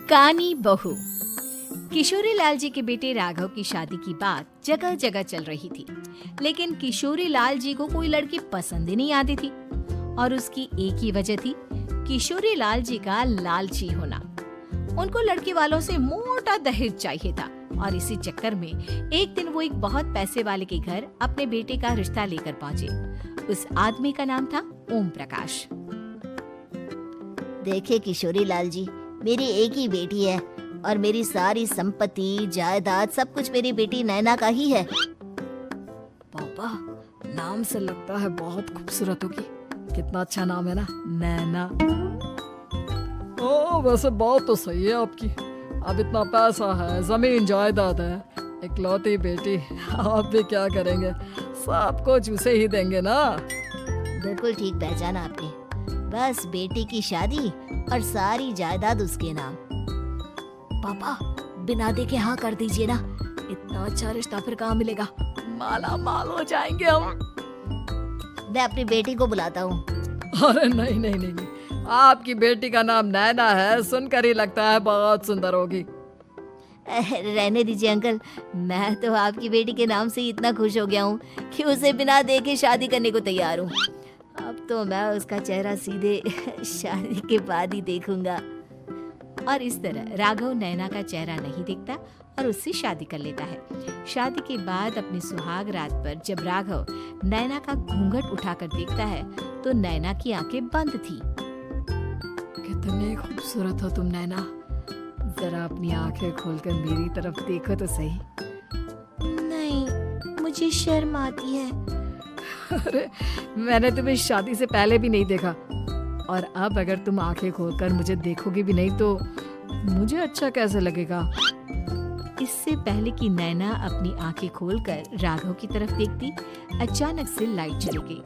कानी बहू। किशोरी लाल जी के बेटे राघव की शादी की बात जगह जगह चल रही थी, लेकिन किशोरी लाल जी को कोई लड़की पसंद ही नहीं आती थी। और उसकी एक ही वजह थी, किशोरी लाल जी का लालची होना। उनको लड़के वालों से मोटा दहेज चाहिए था और इसी चक्कर में एक दिन वो एक बहुत पैसे वाले के घर अपने बेटे का रिश्ता लेकर पहुंचे। उस आदमी का नाम था ओम प्रकाश। देखे किशोरी लाल जी, मेरी एक ही बेटी है और मेरी सारी संपत्ति जायदाद सब कुछ मेरी बेटी नैना का ही है। पापा, नाम से लगता है बहुत खूबसूरत होगी। कितना अच्छा नाम है ना, नैना। ओ, वैसे बात तो सही है आपकी। अब इतना पैसा है, जमीन जायदाद है, इकलौती बेटी, आप भी क्या करेंगे? सब कुछ उसे ही देंगे ना। बिल्कुल ठीक पहचाना आपने। बस बेटी की शादी और सारी जायदाद उसके नाम। पापा, बिना देखे हाँ कर दीजिए ना। इतना अच्छा रिश्ता फिर कहाँ मिलेगा? माला माल हो जाएंगे हम। मैं अपनी बेटी को बुलाता हूँ। अरे नहीं नहीं नहीं नहीं, आपकी बेटी का नाम नैना है, सुनकर ही लगता है बहुत सुंदर होगी। रहने दीजिए अंकल, मैं तो आपकी बेटी के नाम से ही इतना खुश हो गया हूँ कि उसे बिना देखे शादी करने को तैयार हूँ। अब तो मैं उसका चेहरा सीधे शादी के बाद ही देखूंगा। और इस तरह राघव नैना का चेहरा नहीं देखता और उससे शादी कर लेता है। शादी के बाद अपनी सुहाग रात पर जब राघव नैना का घूंघट उठाकर देखता है तो नैना की आंखें बंद थी। कितनी खूबसूरत हो तुम नैना। जरा अपनी आंखें खोलकर मेरी तरफ देखो तो सही। नहीं, मुझे शर्म आती है। अरे, मैंने तुम्हें शादी से पहले भी नहीं देखा और अब अगर तुम आंखें खोलकर मुझे देखोगी भी नहीं तो मुझे अच्छा कैसे लगेगा? इससे पहले कि नैना अपनी आंखें खोलकर राघव की तरफ देखती, अचानक से लाइट चली गई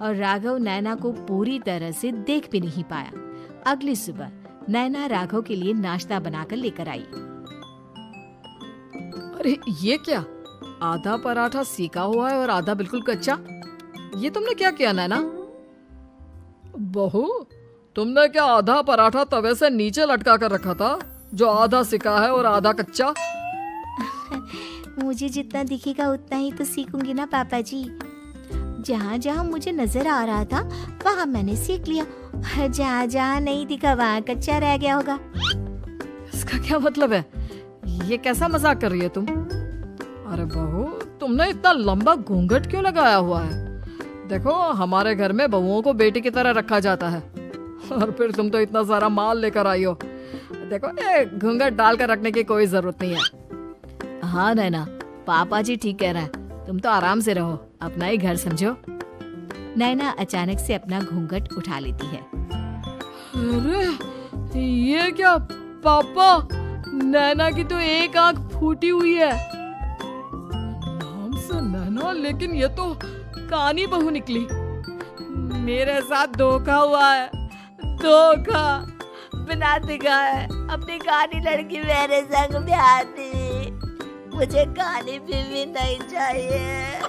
और राघव नैना को पूरी तरह से देख भी नहीं पाया। अगली सुबह नैना राघव के लिए नाश्ता बनाकर लेकर आई। अरे ये क्या? आधा पराठा सेका हुआ है और आधा बिल्कुल कच्चा। ये तुमने क्या किया नैना? बहू, तुमने क्या आधा पराठा तवे से नीचे लटका कर रखा था, जो आधा सिका है और आधा कच्चा? मुझे जितना दिखेगा उतना ही तो सीखूंगी ना पापा जी। जहाँ जहाँ मुझे नजर आ रहा था वहाँ मैंने सीख लिया, जहाँ जहाँ नहीं दिखा वहाँ कच्चा रह गया होगा। इसका क्या मतलब है? ये कैसा मजाक कर रही है तुम? अरे बहू, तुमने इतना लंबा घूंघट क्यों लगाया हुआ है? देखो, हमारे घर में बहुओं को बेटी की तरह रखा जाता है और फिर तुम तो इतना सारा माल लेकर आई हो। देखो, ये घूंघट डालकर रखने की कोई जरूरत नहीं है। हाँ नैना, पापा जी ठीक कह रहे हैं, तुम तो आराम से रहो, अपना ही घर समझो। नैना अचानक से अपना घूंघट उठा लेती है। अरे ये क्या पापा, नैना की तो एक आंख फूटी हुई है। नाम से नैना, लेकिन ये तो कानी बहू निकली। मेरे साथ धोखा हुआ है, धोखा। बिना दिखाए अपनी कानी लड़की मेरे संग ब्याह थी। मुझे कानी बीवी नहीं चाहिए।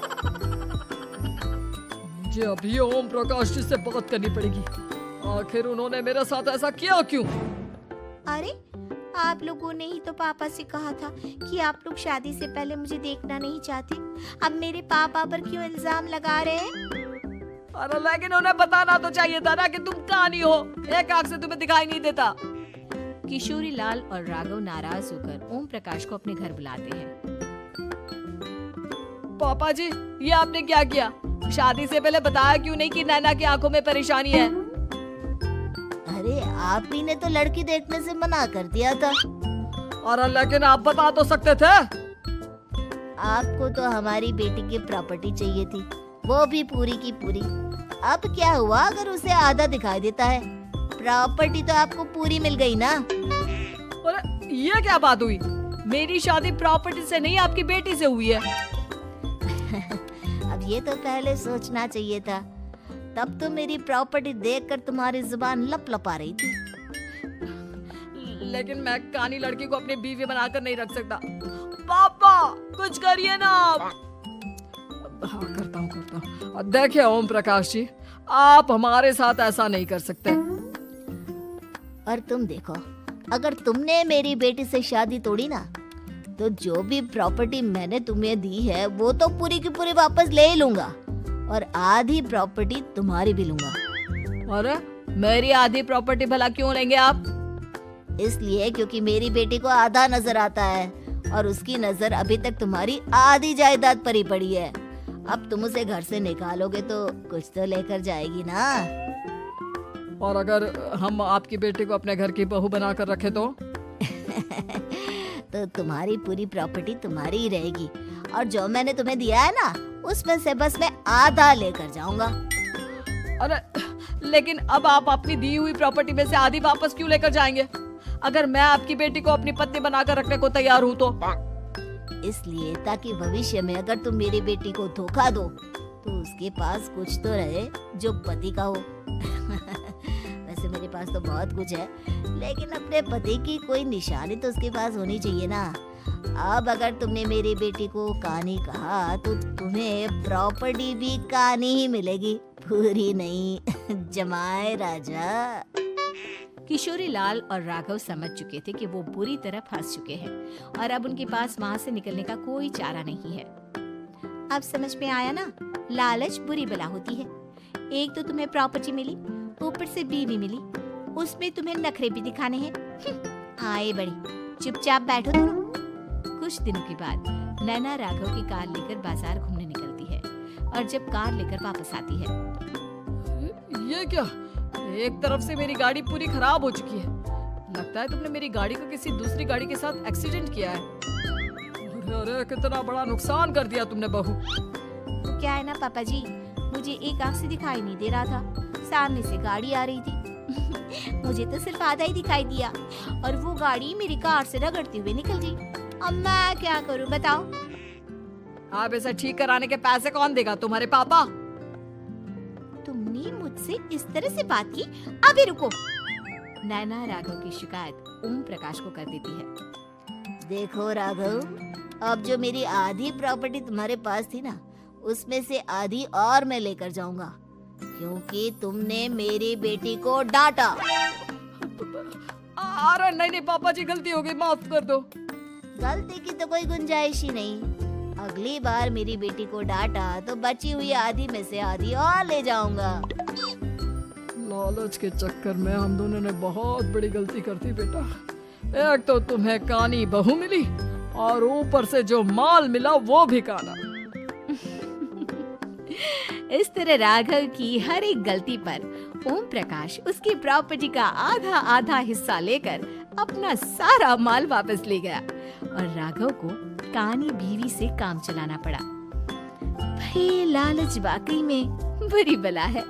मुझे अभी ओम प्रकाश जी से बात करनी पड़ेगी। आखिर उन्होंने मेरे साथ ऐसा किया क्यों? अरे, आप लोगों ने ही तो पापा से कहा था कि आप लोग शादी से पहले मुझे देखना नहीं चाहते। अब मेरे पापा पर क्यों इल्जाम लगा रहे हैं? अरे लेकिन उन्हें बताना तो चाहिए था ना कि तुम कानी हो, एक आंख से तुम्हें दिखाई नहीं देता। किशोरी लाल और राघव नाराज होकर ओम प्रकाश को अपने घर बुलाते हैं। पापा जी, ये आपने क्या किया? शादी से पहले बताया क्यों नहीं कि नैना की आंखों में परेशानी है? अरे, आप ही ने तो लड़की देखने से मना कर दिया था। और लेकिन आप बता तो सकते थे। आपको तो हमारी बेटी की प्रॉपर्टी चाहिए थी, वो भी पूरी की पूरी। अब क्या हुआ अगर उसे आधा दिखाई देता है? प्रॉपर्टी तो आपको पूरी मिल गई ना। अरे ये क्या बात हुई? मेरी शादी प्रॉपर्टी से नहीं, आपकी बेटी से हुई है। अब ये तो पहले सोचना चाहिए था। तब तो मेरी प्रॉपर्टी देखकर तुम्हारी जुबान लप लपा रही थी। लेकिन मैं कानी लड़की को अपनी बीवी बनाकर नहीं रख सकता। पापा, कुछ करिए ना आप। हाँ, करता हूँ। देखिए ओम प्रकाश जी, आप हमारे साथ ऐसा नहीं कर सकते। और तुम देखो, अगर तुमने मेरी बेटी से शादी तोड़ी ना, तो जो भी प्रॉपर्टी मैंने तुम्हें दी है वो तो पूरी की पूरी वापस ले ही लूंगा और आधी प्रॉपर्टी तुम्हारी भी लूंगा। अरे मेरी आधी प्रॉपर्टी भला क्यों लेंगे आप? इसलिए क्योंकि मेरी बेटी को आधा नजर आता है और उसकी नजर अभी तक तुम्हारी आधी जायदाद पर ही पड़ी है। अब तुम उसे घर से निकालोगे तो कुछ तो लेकर जाएगी ना। और अगर हम आपकी बेटी को अपने घर की बहू बना कर रखे तो? तो तुम्हारी पूरी प्रॉपर्टी तुम्हारी ही रहेगी और जो मैंने तुम्हें दिया है ना, उसमें से बस मैं आधा लेकर जाऊंगा। अरे लेकिन अब आप अपनी दी हुई प्रॉपर्टी में से आधी वापस क्यों लेकर जाएंगे? अगर मैं आपकी बेटी को अपनी पत्नी बनाकर रखने को तैयार हूँ तो? इसलिए ताकि भविष्य में अगर तुम मेरी बेटी को धोखा दो तो उसके पास कुछ तो रहे जो पति का हो। वैसे मेरे पास तो बहुत कुछ है, लेकिन अपने पति की कोई निशानी तो उसके पास होनी चाहिए ना। अब अगर तुमने मेरी बेटी को कानी कहा तो तुम्हें प्रॉपर्टी भी कानी ही मिलेगी, पूरी नहीं। जमाए राजा। किशोरी लाल और राघव समझ चुके थे कि वो बुरी तरह फंस चुके हैं और अब उनके पास वहां से निकलने का कोई चारा नहीं है। अब समझ में आया ना, लालच बुरी बला होती है। एक तो तुम्हें प्रॉपर्टी मिली, ऊपर से बीवी मिली, उसमें तुम्हें नखरे भी दिखाने हैं। आए बड़ी, चुपचाप बैठो दोनों। कुछ दिनों के बाद नैना राघव की कार लेकर बाजार घूमने निकलती है और जब कार लेकर वापस आती है, ये क्या? एक तरफ से मेरी गाड़ी पूरी खराब हो चुकी है। लगता है तुमने मेरी गाड़ी को किसी दूसरी गाड़ी के साथ एक्सीडेंट किया है। अरे कितना बड़ा नुकसान कर दिया तुमने बहू। तो क्या है ना पापा जी, मुझे एक आंख से दिखाई नहीं दे रहा था, सामने से गाड़ी आ रही थी। मुझे तो सिर्फ आधा ही दिखाई दिया और वो गाड़ी मेरी कार से रगड़ती हुई निकल गई। अब मैं क्या करूं बताओ? आप इसे ठीक कराने के पैसे कौन देगा? तुम्हारे पापा? तुमने मुझसे इस तरह से बात की? अभी रुको। नैना राघव की शिकायत ओम प्रकाश को कर देती है। देखो राघव, अब जो मेरी आधी प्रॉपर्टी तुम्हारे पास थी ना, उसमें से आधी और मैं लेकर जाऊंगा, क्योंकि तुमने मेरी बेटी को डांटा। अरे नहीं नहीं पापा जी, गलती हो गई, माफ कर दो। गलती की तो कोई गुंजाइश ही नहीं। अगली बार मेरी बेटी को डांटा तो बची हुई आधी में से आधी और ले जाऊंगा। लालच के चक्कर में हम दोनों ने बहुत बड़ी गलती कर दी बेटा। एक तो तुम्हें कानी बहू मिली और ऊपर से जो माल मिला वो भी काना। इस तरह राघव की हर एक गलती पर ओम प्रकाश उसकी प्रॉपर्टी का आधा आधा हिस्सा लेकर अपना सारा माल वापस ले गया और राघव को कानी बीवी से काम चलाना पड़ा। भाई लालच वाकई में बुरी बला है।